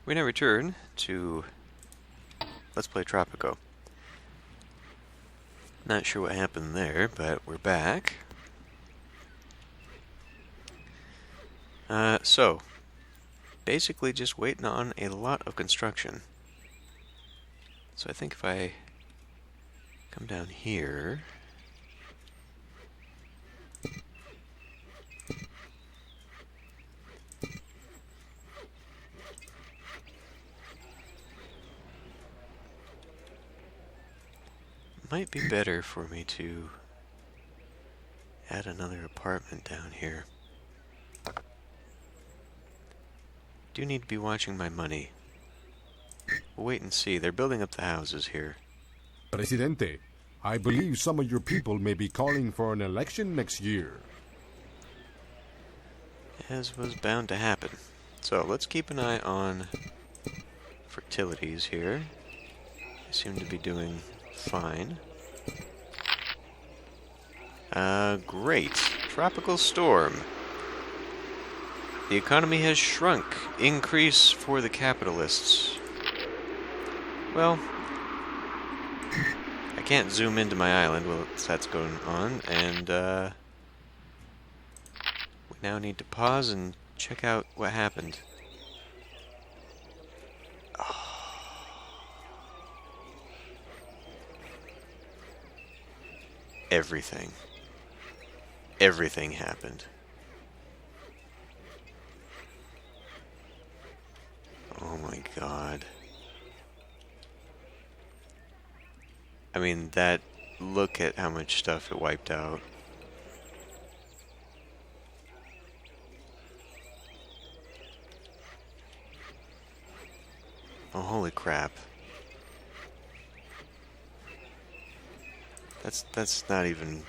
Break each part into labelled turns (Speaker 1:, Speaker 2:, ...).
Speaker 1: We now return to Let's Play Tropico. Not sure what happened there, but we're back. So, basically just waiting on a lot of construction. So I think if I come down here... might be better for me to add another apartment down here. Do need to be watching my money. We'll wait and see. They're building up the houses here.
Speaker 2: Presidente, I believe some of your people may be calling for an election next year.
Speaker 1: As was bound to happen. So let's keep an eye on fertilities here. They seem to be doing fine. Great. Tropical storm. The economy has shrunk. Increase for the capitalists. Well, I can't zoom into my island while that's going on, and we now need to pause and check out what happened. Everything. Everything happened. Oh my god. I mean, look at how much stuff it wiped out. Oh, holy crap. That's not even...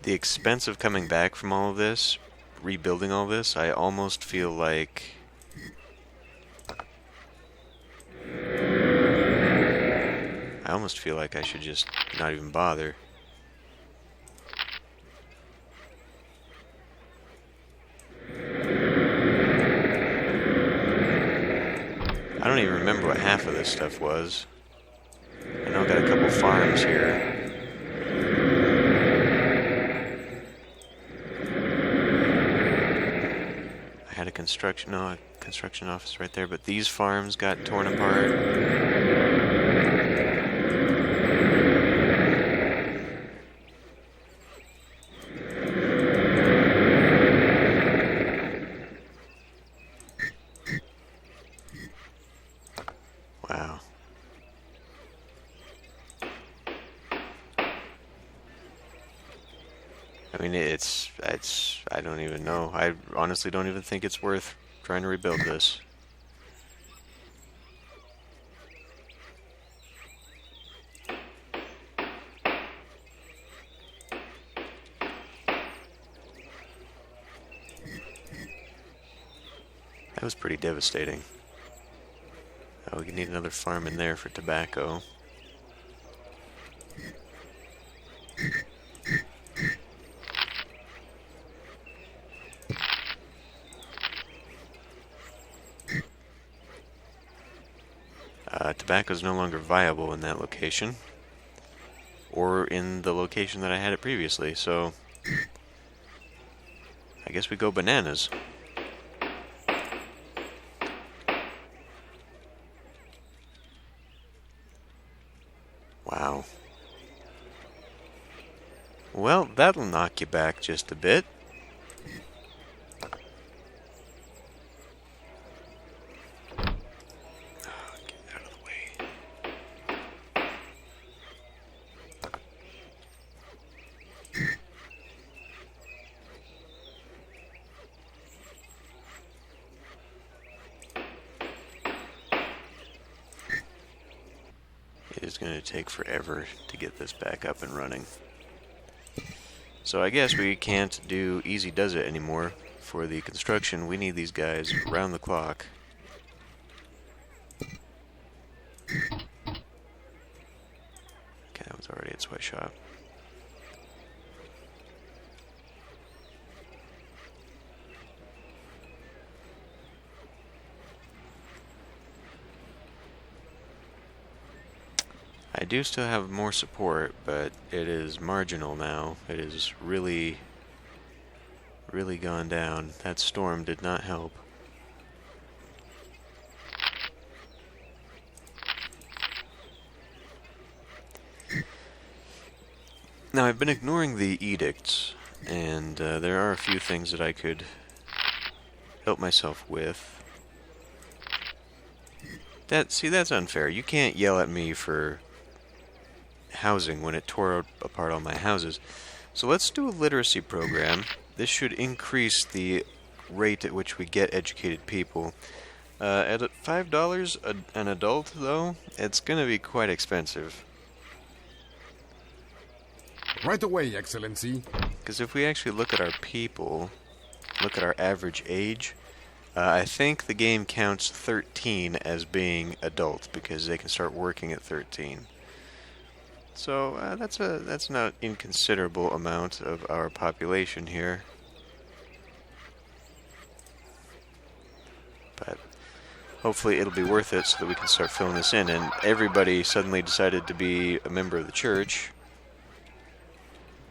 Speaker 1: The expense of coming back from all of this, rebuilding all this, I almost feel like... I should just not even bother. I don't even remember what half of this stuff was. I know I got a couple farms here. I had a construction office right there, but these farms got torn apart. Wow. I mean, I don't even know. I honestly don't even think it's worth trying to rebuild this. That was pretty devastating. Oh, we need another farm in there for tobacco. Tobacco is no longer viable in that location, or in the location that I had it previously, so I guess we go bananas. Wow. Well, that'll knock you back just a bit. It is going to take forever to get this back up and running. So I guess we can't do easy does it anymore. For the construction, we need these guys around the clock. Okay, that was already at sweatshop. I do still have more support, but it is marginal now. It is really, really gone down. That storm did not help. Now, I've been ignoring the edicts, and there are a few things that I could help myself with. That's unfair. You can't yell at me for housing when it tore apart all my houses. So let's do a literacy program. This should increase the rate at which we get educated people. At $5 an adult, though, it's going to be quite expensive.
Speaker 2: Right away, Excellency.
Speaker 1: Because if we actually look at our people, look at our average age, I think the game counts 13 as being adults because they can start working at 13. So that's not inconsiderable amount of our population here. But hopefully it'll be worth it so that we can start filling this in. And everybody suddenly decided to be a member of the church,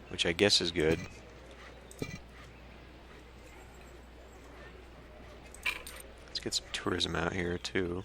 Speaker 1: which I guess is good. Let's get some tourism out here too.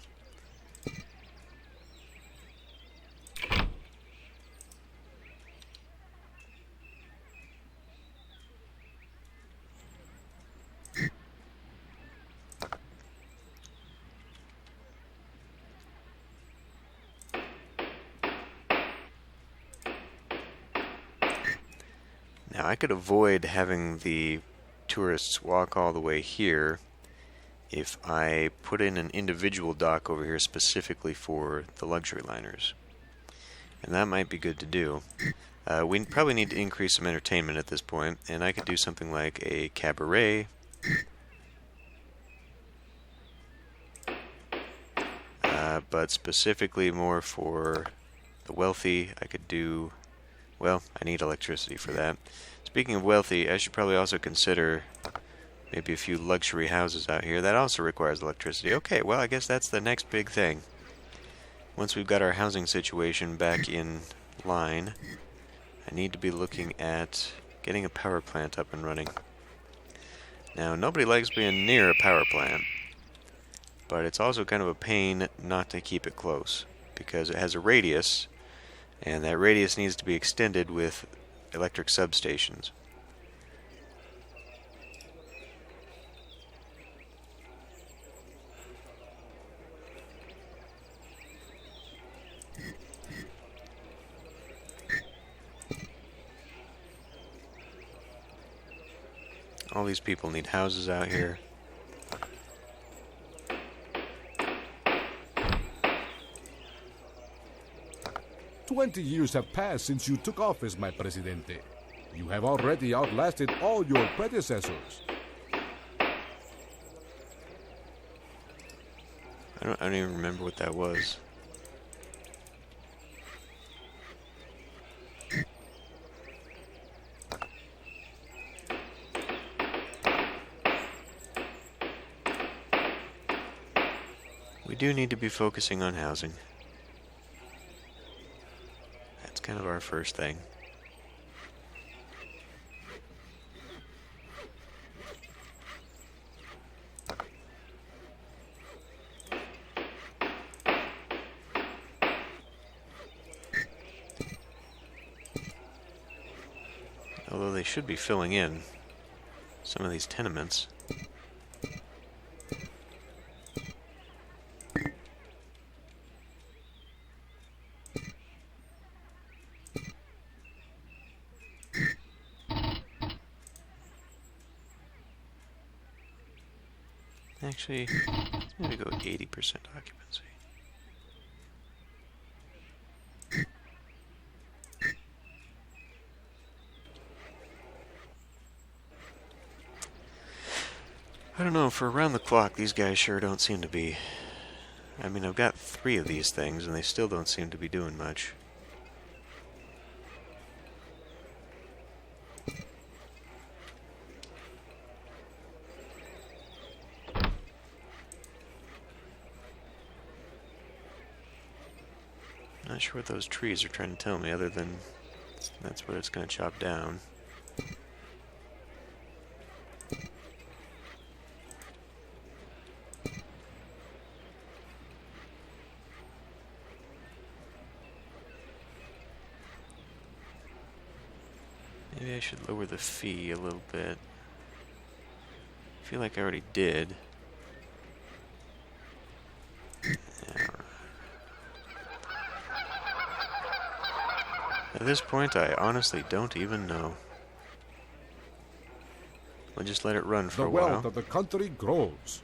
Speaker 1: Now I could avoid having the tourists walk all the way here if I put in an individual dock over here specifically for the luxury liners. And that might be good to do. We probably need to increase some entertainment at this point, and I could do something like a cabaret. But specifically more for the wealthy, I could do... Well, I need electricity for that. Speaking of wealthy, I should probably also consider maybe a few luxury houses out here. That also requires electricity. Okay, well, I guess that's the next big thing. Once we've got our housing situation back in line, I need to be looking at getting a power plant up and running. Now, nobody likes being near a power plant, but it's also kind of a pain not to keep it close, because it has a radius, and that radius needs to be extended with electric substations. All these people need houses out here.
Speaker 2: "20 years have passed since you took office, my Presidente. You have already outlasted all your predecessors."
Speaker 1: I don't even remember what that was. We do need to be focusing on housing. That's kind of our first thing. Although they should be filling in some of these tenements. Actually, let's maybe go 80% occupancy. I don't know, for around the clock, these guys sure don't seem to be... I mean, I've got 3 of these things, and they still don't seem to be doing much. Not sure what those trees are trying to tell me, other than that's what it's going to chop down. Maybe I should lower the fee a little bit. I feel like I already did. At this point, I honestly don't even know. We'll just let it run for
Speaker 2: The
Speaker 1: a while.
Speaker 2: wealth of the country grows.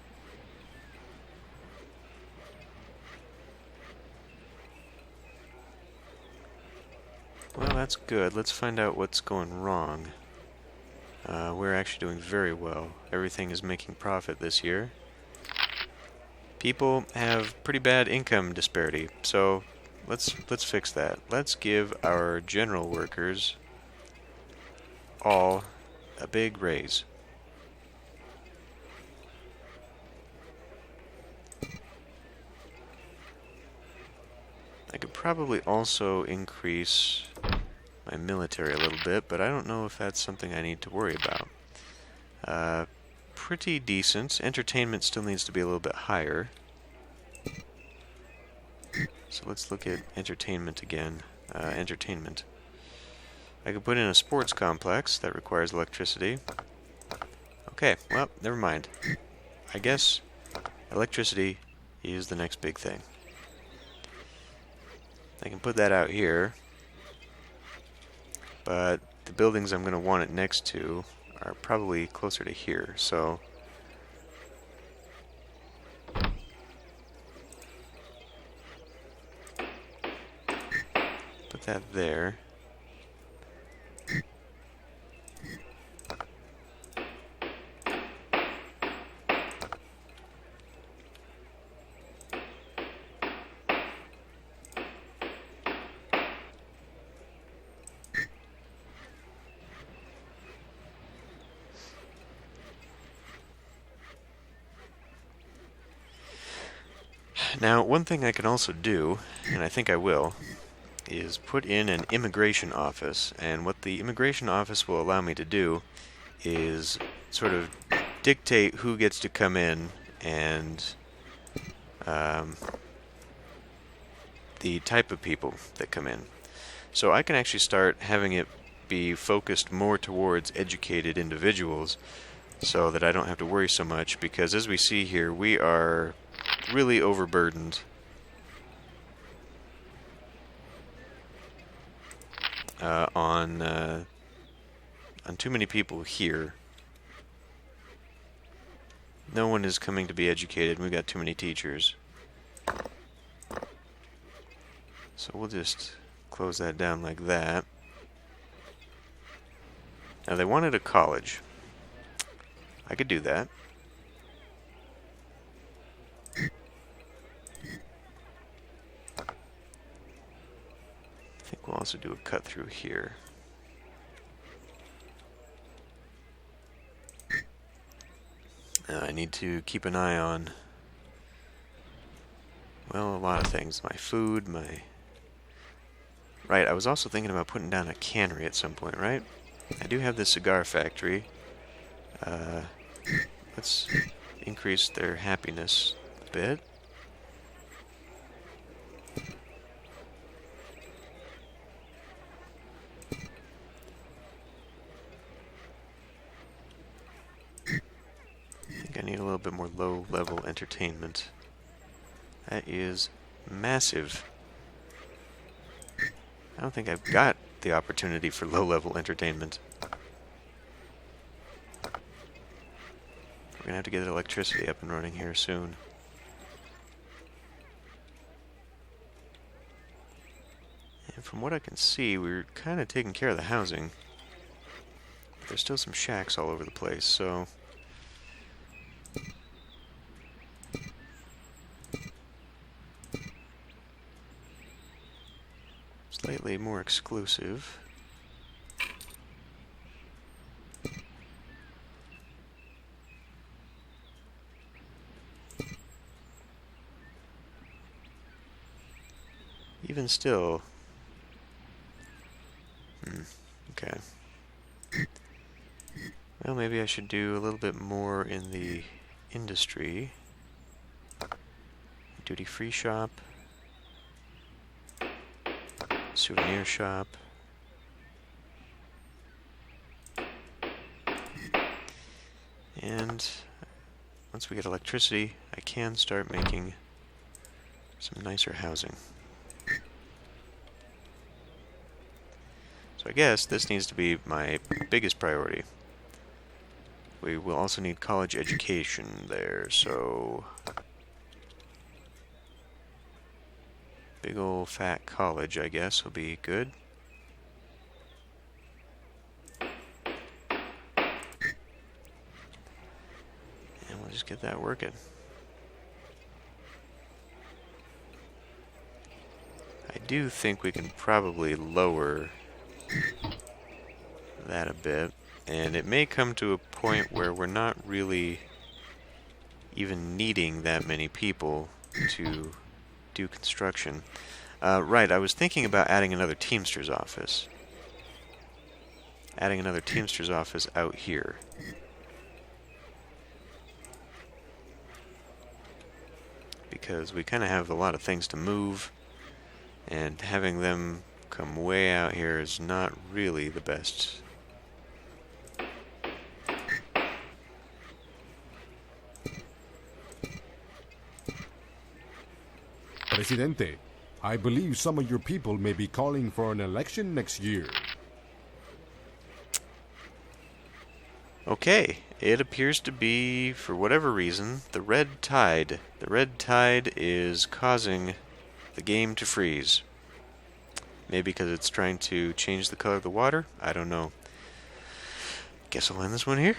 Speaker 1: Well, that's good. Let's find out what's going wrong. We're actually doing very well. Everything is making profit this year. People have pretty bad income disparity, so let's fix that. Let's give our general workers all a big raise. I could probably also increase my military a little bit, but I don't know if that's something I need to worry about. Pretty decent. Entertainment still needs to be a little bit higher. So let's look at entertainment again. Entertainment. I could put in a sports complex that requires electricity. Okay, well, never mind. I guess electricity is the next big thing. I can put that out here, but the buildings I'm going to want it next to are probably closer to here, so put that there. Now, one thing I can also do, and I think I will, is put in an immigration office. And what the immigration office will allow me to do is sort of dictate who gets to come in and the type of people that come in. So I can actually start having it be focused more towards educated individuals so that I don't have to worry so much, because as we see here, we are really overburdened. On too many people here. No one is coming to be educated. We've got too many teachers. So we'll just close that down like that. Now they wanted a college. I could do that. I think we'll also do a cut through here. I need to keep an eye on, well, a lot of things. My food, Right, I was also thinking about putting down a cannery at some point, right? I do have this cigar factory. Let's increase their happiness a bit. I think I need a little bit more low-level entertainment. That is massive. I don't think I've got the opportunity for low-level entertainment. We're gonna have to get electricity up and running here soon. And from what I can see, we're kind of taking care of the housing. But there's still some shacks all over the place, so slightly more exclusive. even still... Okay. Well, maybe I should do a little bit more in the industry. Duty-free shop. Souvenir shop. And once we get electricity, I can start making some nicer housing. So I guess this needs to be my biggest priority. We will also need college education there, so... Big ol' fat college, I guess, will be good. And we'll just get that working. I do think we can probably lower that a bit. And it may come to a point where we're not really even needing that many people to do construction. Right, I was thinking about adding another Teamster's office. Adding another Teamster's office out here. Because we kind of have a lot of things to move, and having them come way out here is not really the best.
Speaker 2: Presidente, I believe some of your people may be calling for an election next year.
Speaker 1: Okay, it appears to be, for whatever reason, the red tide. The red tide is causing the game to freeze. Maybe because it's trying to change the color of the water? I don't know. Guess I'll end this one here.